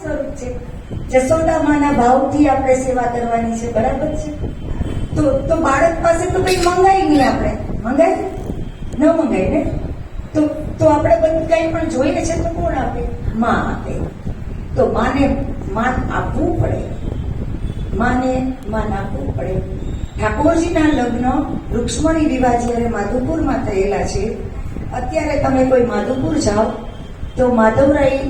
સ્વરૂપ છે. જશોદામાના ભાવથી આપણે સેવા કરવાની છે, બરાબર છે. તો બાળક પાસે તો કઈ મંગાય નહીં, આપણે મંગાય ન મંગાય ને. તો આપણે બધું કઈ પણ જોઈએ છે તો કોણ આપે? માં આપે. તો માને માન આપવું પડે, માને માન આપવું પડે. ઠાકોરજીના લગ્ન રૂક્ષ્મણી વિવાહ જ્યારે માધુપુરમાં થયેલા છે. અત્યારે તમે કોઈ માધુપુર જાઓ તો માધવરાય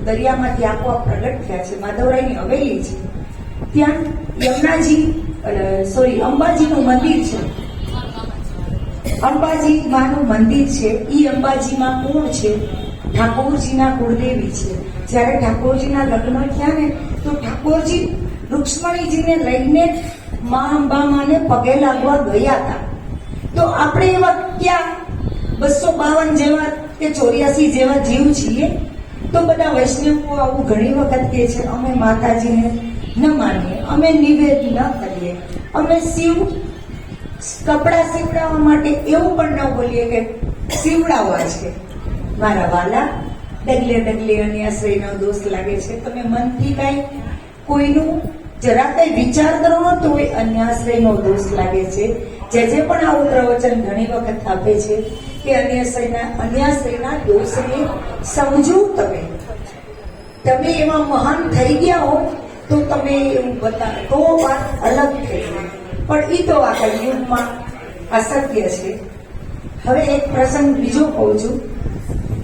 દરિયામાંથી આપોઆપ પ્રગટ થયા છે. માધવરાયની હવેલી છે, ત્યાં યમુનાજી અંબાજીનું મંદિર છે. અંબાજી માનું મંદિર છે. ઈ અંબાજીમાં કોણ છે? ઠાકોરજીના કુળદેવી છે. જ્યારે ઠાકોરજીના લગ્ન થયા ને તો ઠાકોરજી રૂક્ષ્મણીજીને લઈને મા અંબામાને પગે લાગવા ગયા હતા. તો આપણે એવા ક્યાં 252 જેવા કે 84 જેવા જીવ છીએ? તો બધા વૈષ્ણવો આવું ઘણી વખત કહે છે, અમે માતાજીને ન માનીએ, અમે નિવેદ ન કરીએ, અમે કપડા સીવડાવવા માટે એવું પણ ન બોલીએ કે સીવડાવવા છે. મારા વાલા, ડગલે ડગલે અન્યાશ્રયનો દોષ લાગે છે. તમે મનથી કઈ કોઈનું જરા કઈ વિચાર કરો તો એ અન્યાશ્રયનો દોષ લાગે છે. જે પણ આવું પ્રવચન ઘણી વખત આપે છે કે અન્યાશ્રયના દોષને સમજો. તમે એવા મહાન થઈ ગયા હો તો તમે એવું બતાવો તો વાત અલગ થઈ ગઈ. પણ એ તો આ કળિયુગમાં અશક્ય છે. હવે એક પ્રસંગ બીજો કહું છું.